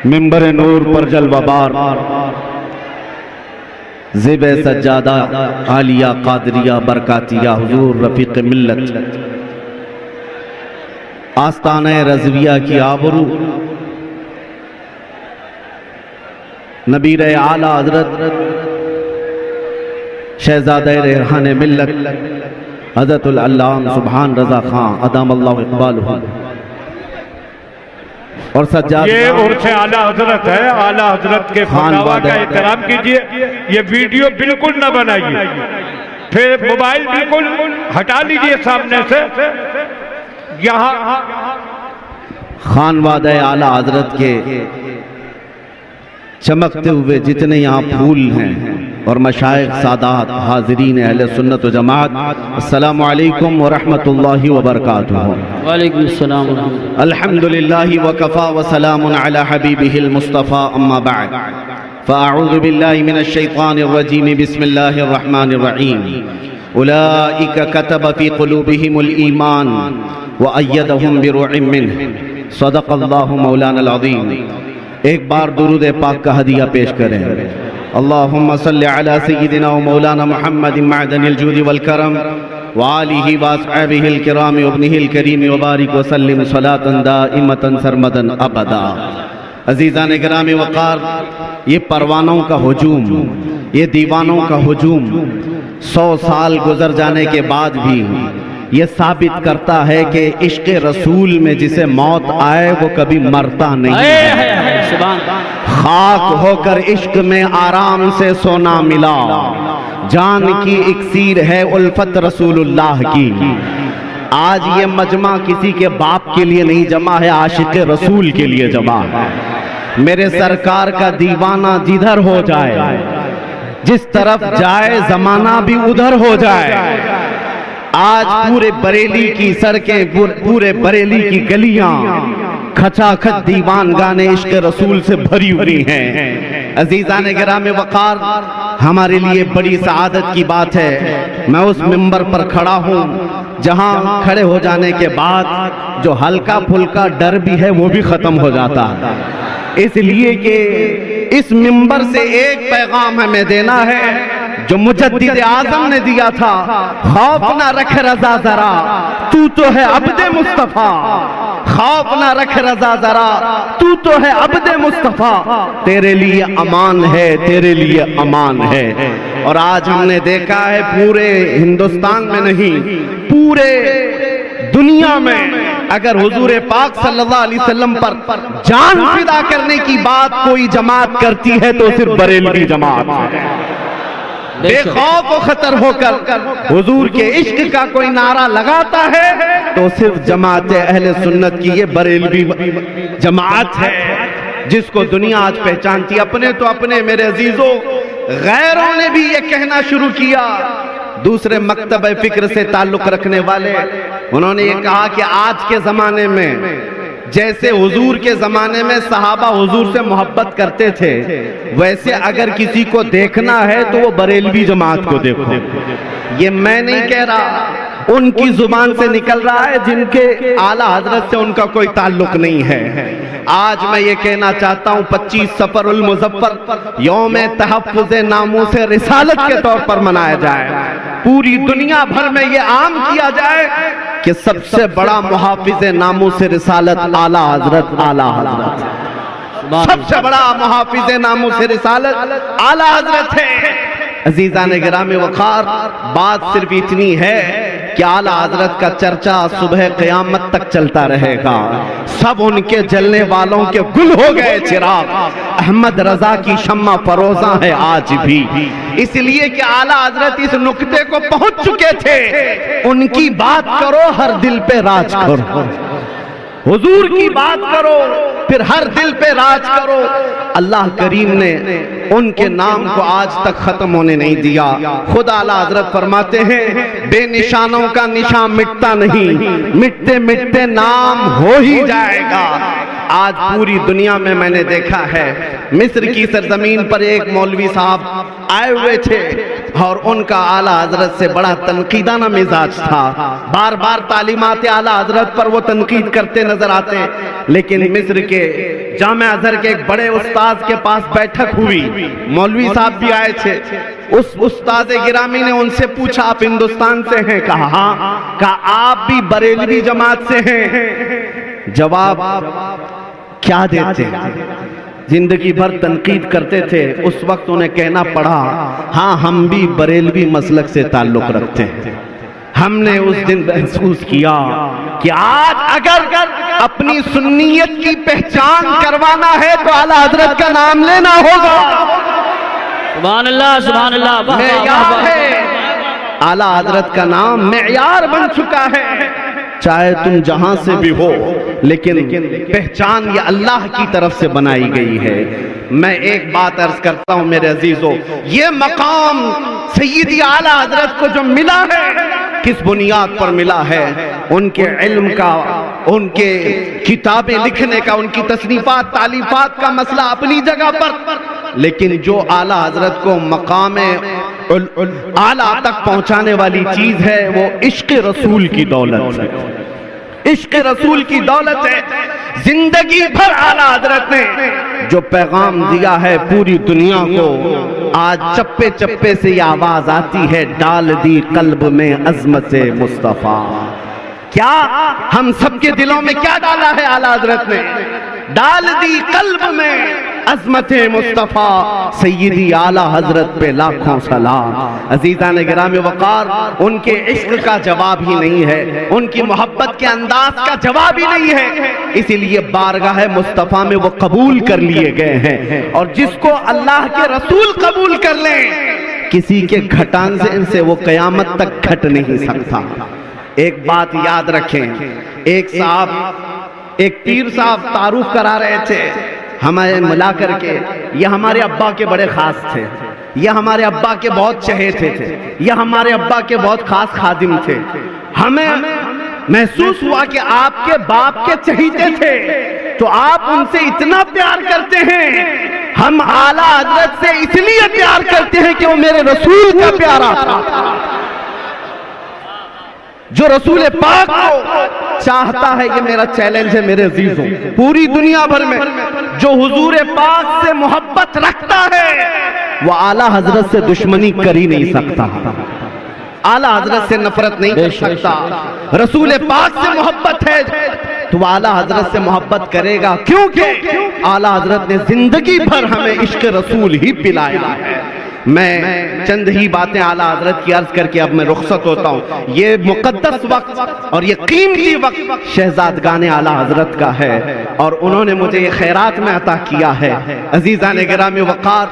منبر نور پر جلوہ بار زیب سجادہ عالیہ قادریہ برکاتیہ حضور رفیق ملت آستانہ رضویہ کی آبرو نبیر اعلیٰ حضرت شہزادہ ریحان ملت حضرت العلام سبحان رضا خان ادام اللہ اقبالہ اور سجاد یہ عرص اعلیٰ حضرت ہے، اعلیٰ حضرت کے فتاویٰ کا احترام کیجئے. یہ ویڈیو بالکل نہ بنائیے، پھر موبائل بالکل ہٹا لیجئے سامنے سے. یہاں خانوادہ اعلیٰ حضرت کے چمکتے ہوئے جتنے یہاں پھول ہیں اور مشائخ سادات حاضرین اہل سنت و جماعت، السلام علیکم ورحمت اللہ وبرکاتہ. وعلیکم السلام ورحمۃ اللہ. الحمدللہ وکفا وسلام علی حبیبہ المصطفیٰ اما بعد فاعوذ باللہ من الشیطان الرجیم بسم اللہ الرحمن الرحیم. اولئک کتب فی قلوبہم الایمان وأیدہم بروح منہ صدق اللہ مولانا العظیم. ایک بار درود پاک کا ہدیہ پیش کریں. اللہم صلی علی سیدنا و مولانا محمد معدن الجود والکرم وآلہ واصحابہ الکرام وابنہ الکریم وبارک وسلم صلاة دائمة سرمدا ابدا. عزیزان کرام وقار، یہ پروانوں کا ہجوم، یہ دیوانوں کا ہجوم 100 سال گزر جانے کے بعد بھی یہ ثابت کرتا ہے کہ عشق رسول میں جسے موت آئے وہ کبھی مرتا نہیں ہے. خاک ہو کر عشق میں آرام سے سونا ملا، جان کی اکسیر ہے الفت رسول اللہ کی. آج یہ مجمع کسی کے باپ کے لیے نہیں جمع ہے، عاشق رسول کے لیے جمع ہے. میرے سرکار کا دیوانہ جدھر ہو جائے، جس طرف جائے زمانہ بھی ادھر ہو جائے. آج پورے بریلی کی سڑکیں، پورے بریلی کی گلیاں کھچا کھچ دیوان گانے عشق رسول سے بھری ہوئی ہیں. عزیزان کرام وقار، ہمارے لیے بڑی سعادت کی بات ہے میں اس منبر پر کھڑا ہوں جہاں کھڑے ہو جانے کے بعد جو ہلکا پھلکا ڈر بھی ہے وہ بھی ختم ہو جاتا ہے. اس لیے کہ اس منبر سے ایک پیغام ہمیں دینا ہے جو مجدد اعظم نے دیا تھا: خوف نہ رکھ رضا ذرا، تو تو ہے عبد مصطفیٰ. خوف نہ رکھ رضا ذرا، تو تو ہے عبد مصطفیٰ. تیرے لیے امان ہے، تیرے لیے امان ہے. اور آج ہم نے دیکھا ہے پورے ہندوستان میں نہیں، پورے دنیا میں اگر حضور پاک صلی اللہ علیہ وسلم پر جان فدا کرنے کی بات کوئی جماعت کرتی ہے تو صرف بریلوی جماعت ہے. بے خوف و خطر ہو کر حضور کے عشق کا کوئی نعرہ لگاتا ہے تو صرف جماعت اہل سنت کی یہ بریلوی جماعت ہے جس کو دنیا آج پہچانتی. اپنے تو اپنے میرے عزیزوں، غیروں نے بھی یہ کہنا شروع کیا. دوسرے مکتب فکر سے تعلق رکھنے والے، انہوں نے یہ کہا کہ آج کے زمانے میں جیسے حضور کے زمانے میں صحابہ حضور سے محبت کرتے تھے، ویسے اگر کسی کو دیکھنا ہے تو وہ بریلوی جماعت کو دیکھو. یہ میں نہیں کہہ رہا، ان کی زبان سے نکل رہا ہے جن کے اعلیٰ حضرت سے ان کا کوئی تعلق نہیں ہے. آج میں یہ کہنا چاہتا ہوں 25 صفر المظفر یوم تحفظ ناموس رسالت کے طور پر منایا جائے. پوری دنیا بھر میں یہ عام کیا جائے کہ سب سے بڑا محافظ ناموس رسالت اعلیٰ حضرت سب سے بڑا محافظ ناموس رسالت اعلیٰ حضرت ہے. عزیزان گرام وقار، بات صرف اتنی ہے کہ اعلیٰ حضرت کا چرچا صبح قیامت تک چلتا رہے گا. سب ان کے جلنے والوں کے گل ہو گئے چراغ، احمد رضا کی شمع فروزاں ہے آج بھی. اس لیے کہ اعلیٰ حضرت اس نقطے کو پہنچ چکے تھے، ان کی بات کرو ہر دل پہ راج کرو. حضور کی بات کرو پھر ہر دل پہ راج کرو. اللہ کریم نے ان کے نام کو آج تک ختم ہونے نہیں دیا. خود اعلیٰ حضرت فرماتے ہیں بے نشانوں کا نشان مٹتا نہیں، مٹتے مٹتے نام ہو ہی جائے گا. آج پوری دنیا میں نے دیکھا ہے، مصر کی سرزمین پر ایک مولوی صاحب آئے ہوئے تھے، اور ان کا اعلیٰ حضرت سے بڑا تنقیدانہ مزاج تھا. بار بار تعلیمات اعلیٰ حضرت پر وہ تنقید کرتے نظر آتے. لیکن مصر کے جامع ازہر کے ایک بڑے استاذ کے پاس بیٹھک ہوئی, مولوی صاحب بھی آئے تھے. اس استاذ گرامی نے ان سے پوچھا آپ ہندوستان سے ہیں؟ کہا ہاں. کہا آپ بھی بریلوی جماعت سے ہیں؟ جواب کیا دیتے؟ زندگی بھر تنقید کرتے تھے, اس وقت انہیں کہنا پڑا ہاں ہم بھی بریلوی مسلک سے تعلق رکھتے ہیں. ہم نے اس دن محسوس کیا کہ آج اگر اپنی سنیت کی پہچان کروانا ہے تو اعلیٰ حضرت کا نام لینا ہوگا. سبحان اللہ سبحان اللہ. معیار ہے, اعلیٰ حضرت کا نام معیار بن چکا ہے. چاہے تم جہاں سے بھی ہو, لیکن پہچان یہ اللہ کی طرف سے بنائی گئی ہے. میں ایک بات عرض کرتا ہوں میرے عزیزو, یہ مقام سیدی اعلیٰ حضرت کو جو ملا ہے کس بنیاد پر ملا ہے؟ ان کے علم کا, ان کے کتابیں لکھنے کا, ان کی تصنیفات تالیفات کا مسئلہ اپنی جگہ پر, لیکن جو اعلیٰ حضرت کو مقام اعلیٰ تک پہنچانے والی چیز ہے وہ عشق رسول کی دولت ہے. عشق رسول کی دولت ہے. زندگی بھر اعلیٰ حضرت نے جو پیغام دیا ہے پوری دنیا کو, آج چپے چپے سے یہ آواز آتی ہے, ڈال دی قلب میں عظمت مصطفیٰ. کیا ہم سب کے دلوں میں کیا ڈالا ہے اعلیٰ حضرت نے؟ ڈال دی قلب میں عظمت مصطفیٰ. سیدی اعلیٰ حضرت پہ لاکھوں سلام. عزیزان گرامی وقار, ان کے عشق کا جواب ہی نہیں ہے, ان کی محبت کے انداز کا جواب ہی نہیں ہے. اسی لیے بارگاہ مصطفیٰ میں وہ قبول کر لیے گئے ہیں, اور جس کو اللہ کے رسول قبول کر لیں کسی کے گھٹانے سے وہ قیامت تک گھٹ نہیں سکتا. ایک بات یاد رکھیں, ایک پیر صاحب تعارف کرا رہے تھے ہمیں ملا کر کے, یہ ہمارے ابا کے بڑے خاص تھے, یہ ہمارے ابا کے بہت چہیتے تھے, یہ ہمارے ابا کے بہت خاص خادم تھے. ہمیں محسوس ہوا کہ آپ کے باپ کے چہیتے تھے تو آپ ان سے اتنا پیار کرتے ہیں. ہم اعلیٰ حضرت سے اس لیے پیار کرتے ہیں کہ وہ میرے رسول کا پیارا تھا, جو رسول پاک کو چاہتا ہے. یہ میرا چیلنج ہے میرے عزیزوں, پوری دنیا بھر میں جو حضور پاک سے محبت رکھتا ہے وہ اعلیٰ حضرت سے دشمنی کر ہی نہیں سکتا, اعلیٰ حضرت سے نفرت نہیں کر سکتا. رسول پاک سے محبت ہے تو وہ اعلیٰ حضرت سے محبت کرے گا, کیونکہ اعلیٰ حضرت نے زندگی بھر ہمیں عشق رسول ہی پلایا ہے. میں چند ہی باتیں اعلیٰ حضرت کی عرض کر کے اب میں رخصت ہوتا ہوں. یہ مقدس وقت اور یہ قیمتی وقت شہزادگان اعلیٰ حضرت کا ہے, اور انہوں نے مجھے یہ خیرات میں عطا کیا ہے. عزیزان گرامی وقار,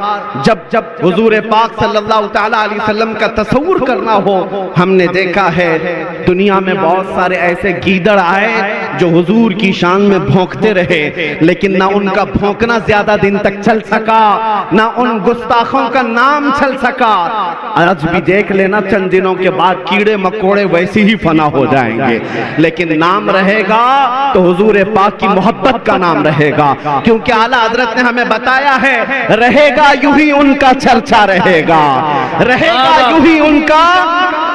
جب حضور پاک صلی اللہ تعالیٰ علیہ وسلم کا تصور کرنا ہو, ہم نے دیکھا ہے دنیا میں بہت سارے ایسے گیدڑ آئے جو حضور کی شان میں بھونکتے رہے, لیکن نہ ان کا بھونکنا زیادہ دن تک چل سکا, نہ ان گستاخوں کا نام چل سکا. آج بھی دیکھ لینا, چند دنوں کے بعد کیڑے مکوڑے ویسے ہی فنا ہو جائیں گے, لیکن نام رہے گا تو حضور پاک کی محبت کا نام رہے گا, کیونکہ اعلیٰ حضرت نے ہمیں بتایا ہے رہے گا یوں ہی ان کا چرچا رہے گا, رہے گا یوں ہی ان کا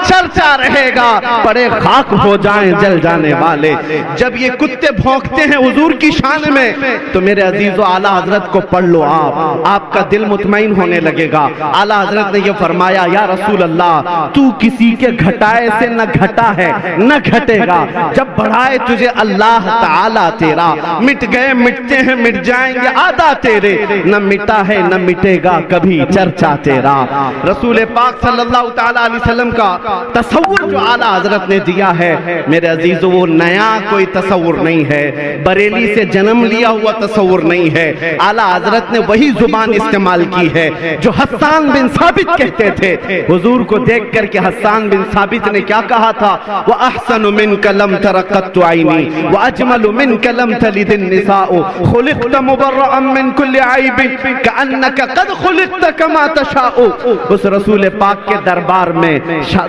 چرچا رہے گا. پڑے خاک ہو جائیں جل جانے والے. جب یہ کتے بھونکتے ہیں حضور کی شان میں تو میرے عزیزو اعلیٰ حضرت کو پڑھ لو, آپ کا دل مطمئن ہونے لگے گا. اعلیٰ حضرت نے یہ فرمایا, یا رسول اللہ تو کسی کے گھٹائے سے نہ گھٹا ہے نہ گھٹے گا, جب بڑھائے تجھے اللہ تعالیٰ تیرا, مٹ گئے مٹتے ہیں مٹ جائیں گے آدھا تیرے, نہ مٹا ہے نہ مٹے گا کبھی چرچا تیرا. رسول پاک صلی اللہ تعالیٰ علیہ وسلم کا تصور جو اعلیٰ حضرت نے دیا ہے میرے عزیزو وہ نیا کوئی تصور نہیں ہے, بریلی سے جنم لیا ہوا تصور نہیں ہے. اعلیٰ حضرت نے وہی زبان استعمال کی ہے جو حسان بن ثابت کہتے تھے. حضور کو دیکھ کر کے حسان بن ثابت نے کیا کہا تھا, وَأَحْسَنُ مِنْكَ لَمْ تَرَ قَطُّ عَيْنِي وَأَجْمَلُ مِنْكَ لَمْ تَلِدِ النِّسَاءُ خُلِقْتَ مُبَرَّأً مِنْ كُلِّ عَيْبٍ كَأَنَّكَ قَدْ خُلِقْتَ كَمَا تَشَاءُ. اس رسول پاک کے دربار میں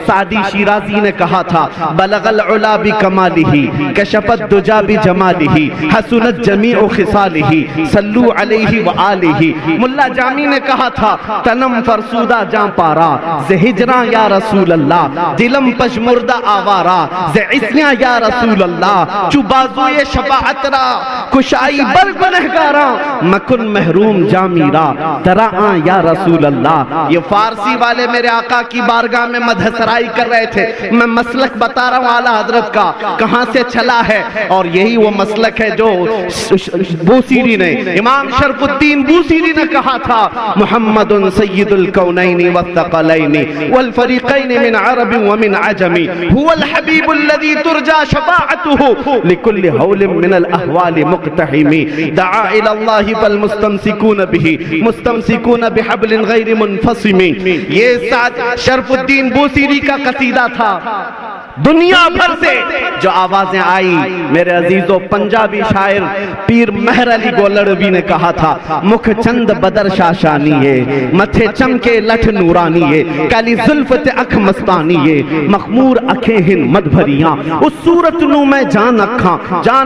سعدی شیرازی نے کہا تھا, بلغ العلا بکمالہ کشف الدجا بجمالہ حسنت جمیع خصالہ صلو علیہ وآلہ. ملا جامی نے کہا تھا تنم فرسودہ جان پارا زِ ہجراں یا رسول اللہ، دلم پشمردہ آوارا زِ عصیاں یا رسول اللہ، چو بازوئے شفاعت را کشائی بر گنہگاراں مکن محروم جامیرا ترا آن یا رسول اللہ. یہ فارسی والے میرے آقا کی بارگاہ میں مدح سرائی کر رہے تھے. میں مسلک بتا رہا ہوں اعلیٰ حضرت کا کہاں سے چلا ہے، اور یہی وہ مسلک ہے جو بوسیری نے، امام شرف الدین بوسیری نے کہا تھا محمد سید الکونین والثقلین والفریقین من عرب ومن عجم هو الحبیب الذي ترجى شفاعته لكل حول من الاحوال مقتحم دعا الى الله فالمستمسكون به مستمسكون بحبل غیر منفصم. یہ ساتھ شرف الدین بوسیری کا قصیدہ تھا. دنیا بھر سے جو آوازیں آئی میرے عزیزو، پنجابی شاعر پیر مہر علی گولڑوی نے کہا تھا مکھ چند بدر شاشانی ہے، متھے چمکے لٹھ نورانی ہے، کالی زلفت اکھ مستانی ہے، مخمور اکھیں ہن مد بھریاں، اس صورت نو میں جان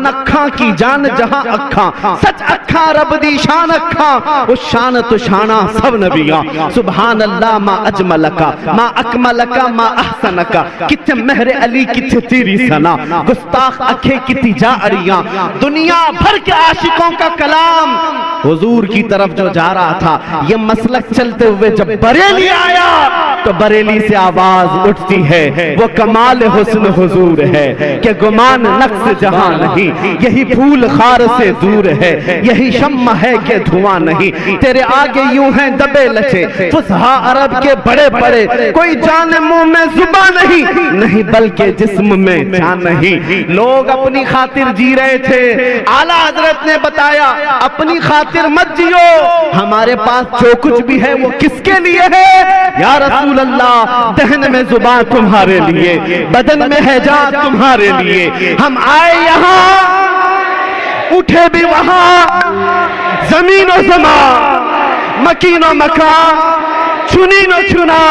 اکھاں کی جان جہاں اکھاں، سچ اکھاں رب دی شان اکھاں، اس شان تو شانہ سب نبیاں. سبحان اللہ ما اجملکا ما اکملکا ما احسنکا، کتھے مہر علی کتھے تیری سنا، گستاخ اکھے کتی جا اریاں. دنیا بھر کے عاشقوں کا کلام حضور کی طرف جو جا رہا تھا. یہ مسلک چلتے ہوئے جب بریلی آیا تو بریلی سے آواز اٹھتی ہے، وہ کمال حسن حضور ہے کہ گمان نقص جہاں نہیں، یہی پھول خار سے دور ہے، یہی شمع ہے کہ دھواں نہیں. تیرے آگے یوں ہیں دبے لچے فصحا عرب کے بڑے بڑے، کوئی جان منہ میں زبان نہیں بلکہ جسم میں جان نہیں. لوگ اپنی خاطر جی رہے تھے، اعلیٰ حضرت نے بتایا اپنی خاطر مت جیو، ہمارے پاس جو کچھ بھی ہے وہ کس کے لیے ہے یا رسول اللہ؟ دہن میں زبان تمہارے لیے، بدن میں ہے جان تمہارے لیے. ہم آئے یہاں اٹھے بھی وہاں، زمین و زمان مکین و مکان چنین و چنا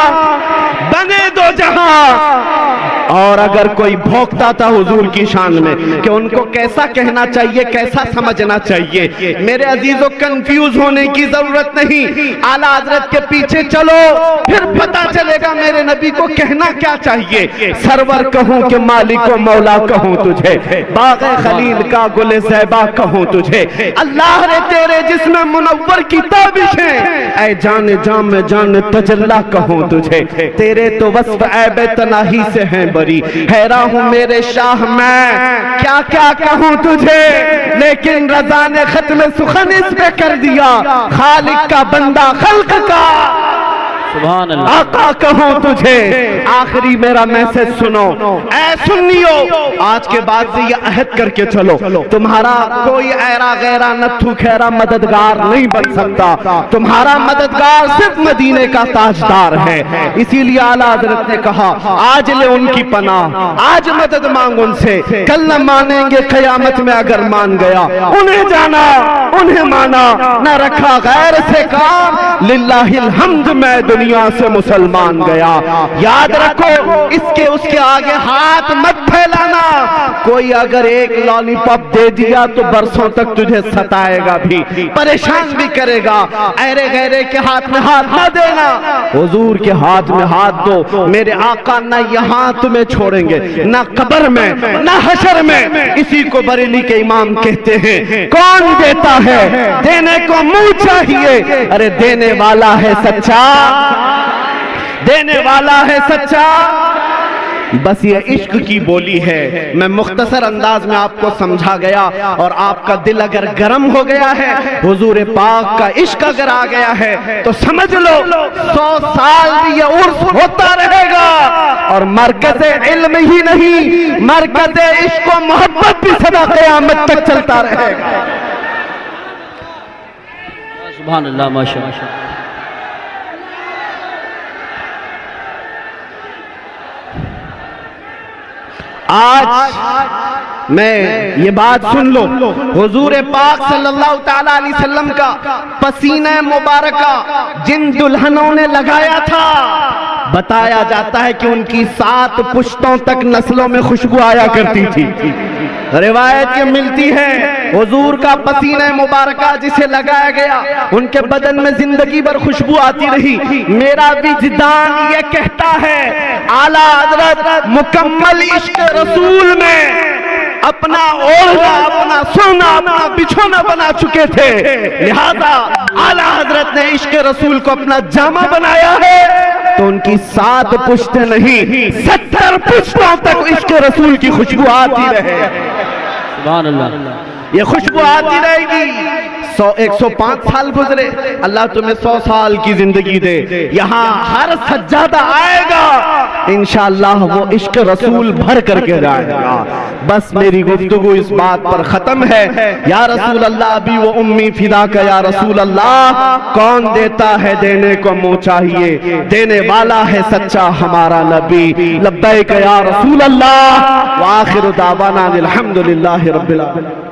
بنے دو جہاں. اور اگر کوئی بھوکتا تھا حضور کی شان میں کہ ان کو کیسا کہنا چاہیے، کیسا سمجھنا چاہیے، میرے عزیزو کنفیوز ہونے کی ضرورت نہیں. اعلیٰ حضرت کے پیچھے چلو پھر پتا چلے گا میرے نبی کو کہنا کیا چاہیے. سرور کہوں کہ مالک و مولا کہوں تجھے، باغ خلیل کا گل زیبا کہوں تجھے، اللہ نے تیرے جسم منور کی تابشیں، اے جان جام جان تجلا کہوں تجھے. تیرے تو وصف عیب تناہی سے ہیں بری، حیران ہوں میرے شاہ میں کیا کیا کہوں تجھے. لیکن رضا نے ختم سخن اس پہ کر دیا، خالق کا بندہ خلق کا سبحان اللہ. آقا کہوں تجھے. آخری میرا میسج سنو اے سنیو، آج کے بعد سے یہ عہد کر کے چلو تمہارا کوئی ایرا غیرہ نتھو خیرہ مددگار نہیں بن سکتا. تمہارا مددگار صرف مدینے کا تاجدار ہے. اسی لیے اعلیٰ حضرت نے کہا آج لے ان کی پناہ، آج مدد مانگ ان سے، کل نہ مانیں گے قیامت میں اگر مان گیا. انہیں جانا انہیں مانا، نہ رکھا غیر سے کام، للہ الحمد میں دنیا سے مسلمان گیا. یاد رکھو اس کے آگے ہاتھ مت پھیلانا. کوئی اگر ایک لالی پاپ دے دیا تو برسوں تک تجھے ستائے گا بھی، پریشان بھی کرے گا. ایرے غیرے کے ہاتھ میں ہاتھ نہ دینا، حضور کے ہاتھ میں ہاتھ دو. میرے آقا نہ یہاں تمہیں چھوڑیں گے، نہ قبر میں نہ حشر میں. اسی کو بریلی کے امام کہتے ہیں کون دیتا ہے دینے کو منہ چاہیے، ارے دینے والا ہے سچا، دینے والا ہے سچا. بس یہ عشق کی بولی ہے. میں مختصر انداز میں آپ کو سمجھا گیا، اور آپ کا دل اگر گرم ہو گیا ہے، حضور پاک کا عشق اگر آ گیا ہے تو سمجھ لو 100 سال بھی یہ عرس ہوتا رہے گا. اور مرکز علم ہی نہیں، مرکز عشق و محبت بھی سدا قیامت تک چلتا رہے گا. سبحان اللہ ماشاء اللہ. آج میں یہ بات سن لو، حضور پاک صلی اللہ تعالیٰ علیہ وسلم کا پسینہ مبارکہ جن دلہنوں نے لگایا تھا، بتایا جاتا ہے کہ ان کی 7 پشتوں تک نسلوں میں خوشبو آیا کرتی تھی۔ روایت یہ ملتی ہے حضور کا پسینہ مبارکہ جسے لگایا گیا ان کے بدن میں زندگی بھر خوشبو آتی رہی۔ میرا وجدان یہ کہتا ہے اعلیٰ حضرت مکمل عشق رسول میں اپنا اوڑھنا، اپنا سونا، اپنا بچھونا بنا چکے تھے، لہذا اعلیٰ حضرت نے عشق رسول کو اپنا جامہ بنایا ہے تو ان کی 7 پشتیں نہیں 70 پشتوں تک عشق رسول کی خوشبو آتی رہے۔ سبحان اللہ۔ یہ خوشبو آتی رہے گی۔ 105 سال گزرے، اللہ تمہیں 100 سال کی زندگی دے، یہاں ہر سجادہ آئے گا انشاءاللہ وہ عشق رسول بھر کر کے جائے گا۔ بس میری گفتگو اس بات پر ختم ہے، یا رسول اللہ ابی و امی فدا کا یا رسول اللہ، کون دیتا ہے دینے کو منہ چاہیے، دینے والا ہے سچا ہمارا نبی، لبیک یا رسول اللہ، وآخر دعوانا الحمدللہ رب العالمین۔